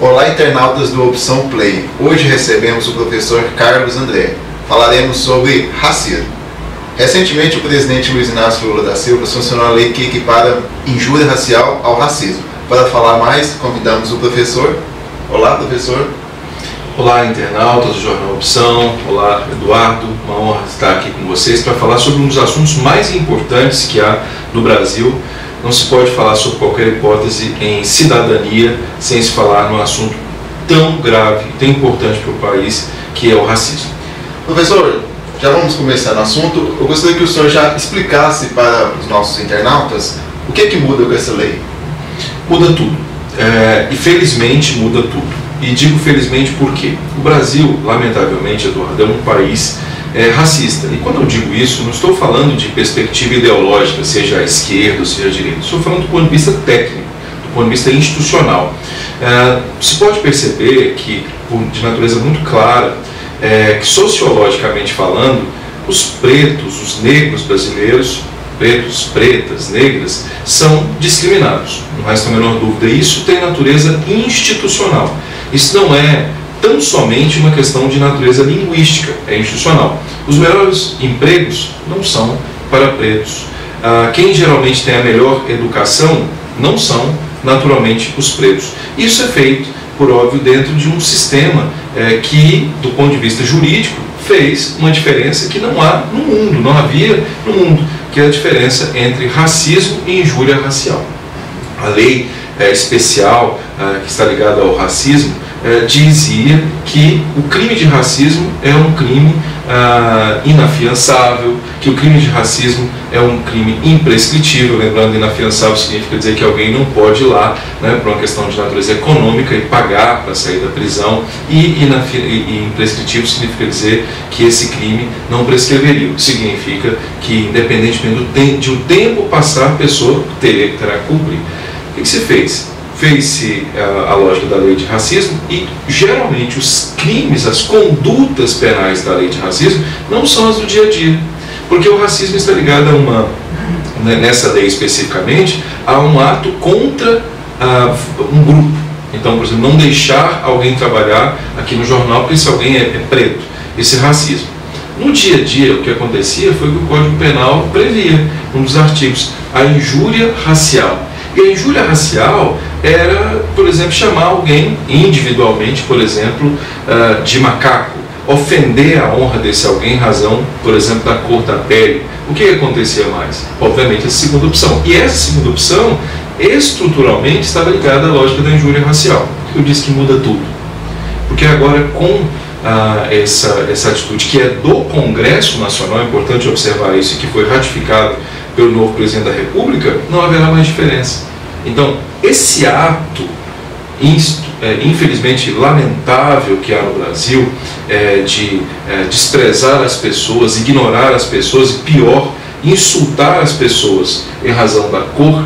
Olá, internautas do Opção Play. Hoje recebemos o professor Carlos André. Falaremos sobre racismo. Recentemente, o presidente Luiz Inácio Lula da Silva sancionou a lei que equipara injúria racial ao racismo. Para falar mais, convidamos o professor. Olá, professor. Olá, internautas do Jornal Opção. Olá, Eduardo. Uma honra estar aqui com vocês para falar sobre um dos assuntos mais importantes que há no Brasil. Não se pode falar sobre qualquer hipótese em cidadania sem se falar num assunto tão grave, tão importante para o país, que é o racismo. Professor, já vamos começar no assunto. Eu gostaria que o senhor já explicasse para os nossos internautas o que muda com essa lei. Muda tudo. E felizmente muda tudo. E digo felizmente porque o Brasil, lamentavelmente, Eduardo, é um país racista. E quando eu digo isso, não estou falando de perspectiva ideológica, seja a esquerda ou seja a direita. Estou falando do ponto de vista técnico, do ponto de vista institucional. Se pode perceber que, de natureza muito clara, que sociologicamente falando, os pretos, os negros brasileiros, pretos, pretas, negras, são discriminados. Não resta a menor dúvida. Isso tem natureza institucional. Isso não é tão somente uma questão de natureza linguística, é institucional. Os melhores empregos não são para pretos. Quem geralmente tem a melhor educação não são, naturalmente, os pretos. Isso é feito, por óbvio, dentro de um sistema que, do ponto de vista jurídico, fez uma diferença que não há no mundo, não havia no mundo, que é a diferença entre racismo e injúria racial. A lei especial que está ligada ao racismo dizia que o crime de racismo é um crime inafiançável, que o crime de racismo é um crime imprescritível. Lembrando, inafiançável significa dizer que alguém não pode ir lá, por uma questão de natureza econômica, e pagar para sair da prisão, e imprescritível significa dizer que esse crime não prescreveria, o que significa que, independentemente de um tempo passar, a pessoa terá que cumprir. O que se fez? Fez-se a lógica da lei de racismo e, geralmente, os crimes, as condutas penais da lei de racismo não são as do dia a dia. Porque o racismo está ligado a nessa lei especificamente, a um ato contra um grupo. Então, por exemplo, não deixar alguém trabalhar aqui no jornal porque esse alguém é preto. Esse é racismo. No dia a dia, o que acontecia foi que o Código Penal previa, um dos artigos, a injúria racial. E a injúria racial era, por exemplo, chamar alguém individualmente, por exemplo, de macaco, ofender a honra desse alguém em razão, por exemplo, da cor da pele. O que acontecia mais? Obviamente, a segunda opção. E essa segunda opção, estruturalmente, estava ligada à lógica da injúria racial. Eu disse que muda tudo. Porque agora, com essa atitude que é do Congresso Nacional, é importante observar isso, e que foi ratificado pelo novo presidente da República, não haverá mais diferença. Então, esse ato, infelizmente lamentável que há no Brasil, de desprezar as pessoas, ignorar as pessoas e, pior, insultar as pessoas em razão da cor,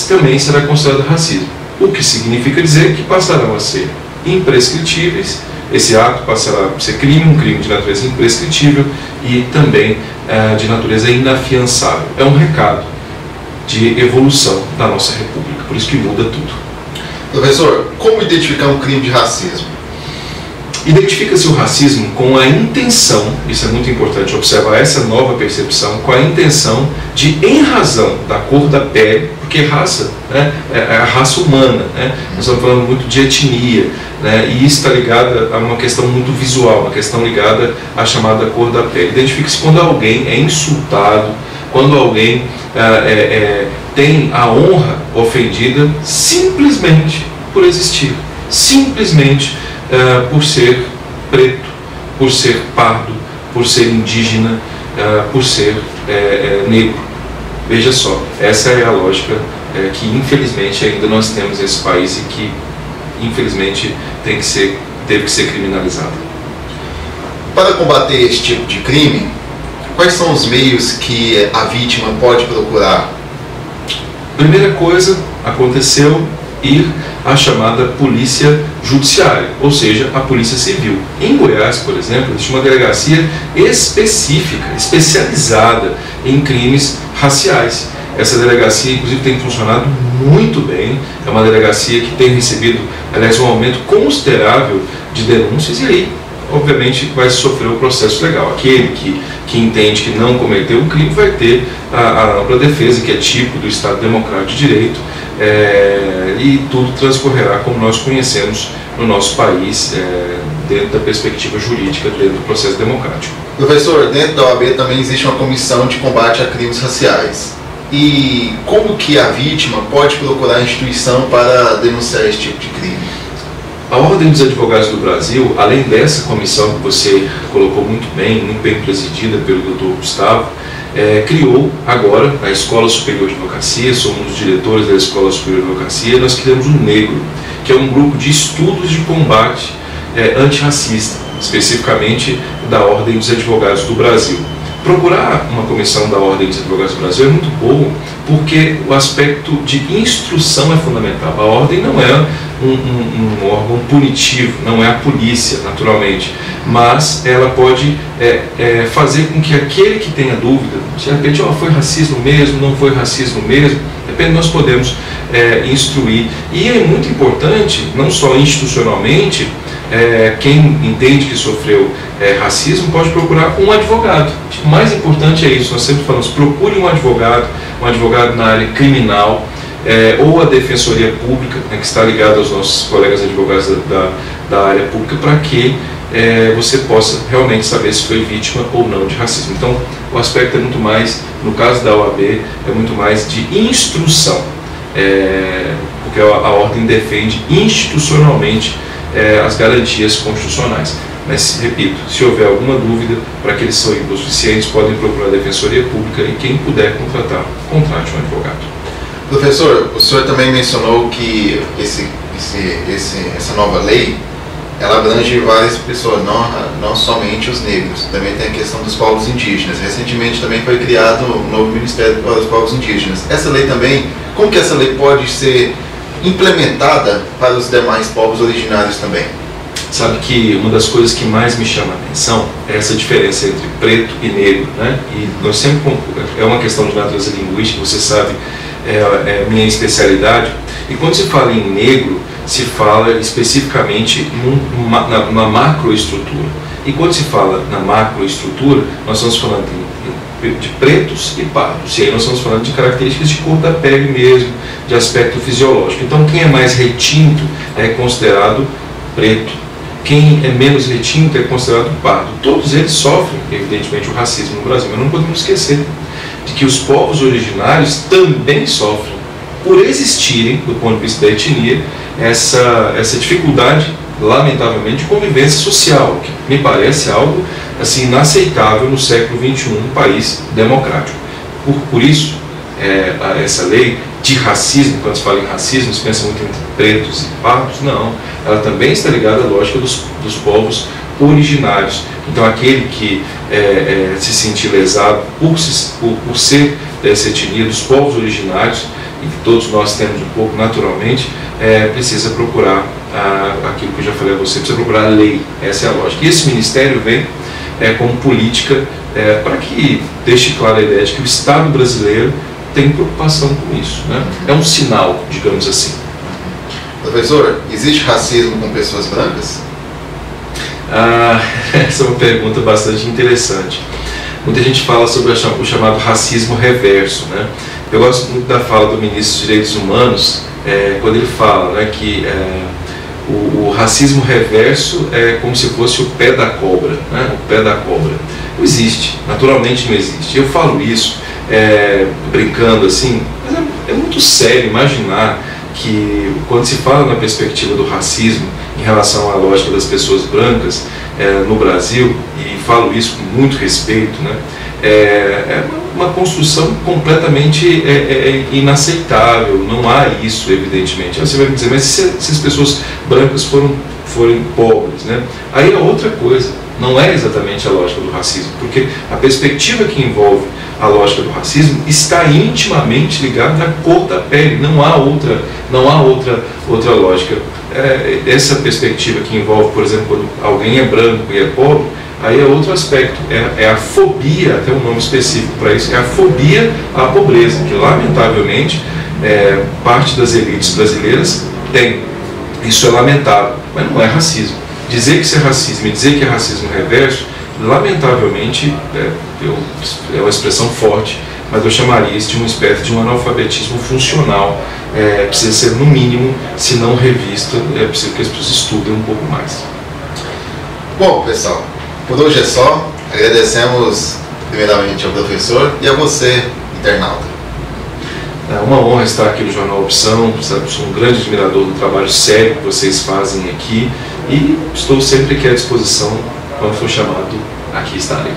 também será considerado racismo. O que significa dizer que passarão a ser imprescritíveis. Esse ato passará a ser crime, um crime de natureza imprescritível e também de natureza inafiançável. É um recado de evolução da nossa República, por isso que muda tudo. Professor, como identificar um crime de racismo? Identifica-se o racismo com a intenção, isso é muito importante observar essa nova percepção, com a intenção de, em razão da cor da pele, porque raça é a raça humana, nós estamos falando muito de etnia, e isso está ligado a uma questão muito visual, uma questão ligada à chamada cor da pele. Identifica-se quando alguém é insultado, quando alguém tem a honra ofendida simplesmente por existir, simplesmente por ser preto, por ser pardo, por ser indígena, por ser negro. Veja só, essa é a lógica que infelizmente ainda nós temos nesse país e que infelizmente teve que ser criminalizada. Para combater esse tipo de crime, quais são os meios que a vítima pode procurar? Primeira coisa, aconteceu ir à chamada polícia judiciária, ou seja, a polícia civil. Em Goiás, por exemplo, existe uma delegacia específica, especializada em crimes raciais. Essa delegacia, inclusive, tem funcionado muito bem. É uma delegacia que tem recebido aliás, um aumento considerável de denúncias, e aí, obviamente, vai sofrer o processo legal. Aquele que entende que não cometeu o crime vai ter a ampla defesa, que é típico do Estado Democrático de Direito, e tudo transcorrerá como nós conhecemos no nosso país, dentro da perspectiva jurídica, dentro do processo democrático. Professor, dentro da OAB também existe uma comissão de combate a crimes raciais. E como que a vítima pode procurar a instituição para denunciar esse tipo de crime? A Ordem dos Advogados do Brasil, além dessa comissão que você colocou muito bem presidida pelo Dr. Gustavo, criou agora a Escola Superior de Advocacia. Somos os diretores da Escola Superior de Advocacia. Nós criamos o NEGRO, que é um grupo de estudos de combate antirracista, especificamente da Ordem dos Advogados do Brasil. Procurar uma comissão da Ordem dos Advogados do Brasil é muito bom, porque o aspecto de instrução é fundamental. A Ordem não é um órgão punitivo, não é a polícia, naturalmente, mas ela pode fazer com que aquele que tenha dúvida, de repente, foi racismo mesmo, não foi racismo mesmo, depende, nós podemos instruir. E é muito importante, não só institucionalmente, quem entende que sofreu racismo pode procurar um advogado. O mais importante é isso, nós sempre falamos, procure um advogado na área criminal, ou a Defensoria Pública, que está ligada aos nossos colegas advogados da área pública, para que você possa realmente saber se foi vítima ou não de racismo. Então, o aspecto é muito mais, no caso da OAB, é muito mais de instrução, porque a Ordem defende institucionalmente as garantias constitucionais. Mas, repito, se houver alguma dúvida, para aqueles que são hipossuficientes, podem procurar a Defensoria Pública, e quem puder contratar, contrate um advogado. Professor, o senhor também mencionou que essa nova lei, ela abrange várias pessoas, não somente os negros, também tem a questão dos povos indígenas. Recentemente também foi criado um novo Ministério para os Povos Indígenas. Essa lei também, como que essa lei pode ser implementada para os demais povos originários também? Sabe que uma das coisas que mais me chama a atenção é essa diferença entre preto e negro, né? E nós sempre, é uma questão de natureza linguística, você sabe, é minha especialidade, e quando se fala em negro, se fala especificamente numa macroestrutura. E quando se fala na macroestrutura, nós estamos falando de pretos e pardos. E aí nós estamos falando de características de cor da pele mesmo, de aspecto fisiológico. Então quem é mais retinto é considerado preto. Quem é menos retinto é considerado pardo. Todos eles sofrem, evidentemente, o racismo no Brasil, mas não podemos esquecer de que os povos originários também sofrem, por existirem, do ponto de vista da etnia, essa dificuldade, lamentavelmente, de convivência social, que me parece algo assim, inaceitável no século XXI, num país democrático. Por isso, essa lei de racismo, quando se fala em racismo, se pensa muito entre pretos e pardos, não, ela também está ligada à lógica dos povos originários. Então aquele que se sentir lesado por ser dessa etnia dos povos originários, e que todos nós temos um pouco naturalmente, precisa procurar aquilo que eu já falei a você, precisa procurar a lei. Essa é a lógica. E esse ministério vem como política para que deixe clara a ideia de que o Estado brasileiro tem preocupação com isso, né? É um sinal, digamos assim. Professor, existe racismo com pessoas brancas? Essa é uma pergunta bastante interessante. Muita gente fala sobre o chamado racismo reverso, né? Eu gosto muito da fala do ministro dos Direitos Humanos, quando ele fala, né, que o racismo reverso é como se fosse o pé da cobra, né? O pé da cobra. Não existe, naturalmente não existe. Eu falo isso brincando assim, mas é muito sério imaginar que quando se fala na perspectiva do racismo em relação à lógica das pessoas brancas no Brasil, e falo isso com muito respeito, né, é uma construção completamente inaceitável. Não há isso, evidentemente. Aí você vai me dizer, mas se as pessoas brancas forem pobres, né? Aí é outra coisa, não é exatamente a lógica do racismo, porque a perspectiva que envolve a lógica do racismo está intimamente ligada à cor da pele, não há outra lógica. Essa perspectiva que envolve, por exemplo, quando alguém é branco e é pobre, aí é outro aspecto, é a fobia, até um nome específico para isso, é a fobia à pobreza, que lamentavelmente parte das elites brasileiras tem. Isso é lamentável, mas não é racismo. Dizer que isso é racismo e dizer que é racismo reverso, lamentavelmente, é uma expressão forte, mas eu chamaria isso de uma espécie de um analfabetismo funcional. Precisa ser, no mínimo, se não revisto, é preciso que as pessoas estudem um pouco mais. Bom, pessoal, por hoje é só. Agradecemos primeiramente ao professor e a você, internauta. É uma honra estar aqui no Jornal Opção, sabe? Sou um grande admirador do trabalho sério que vocês fazem aqui e estou sempre aqui à disposição quando for chamado, aqui estarei.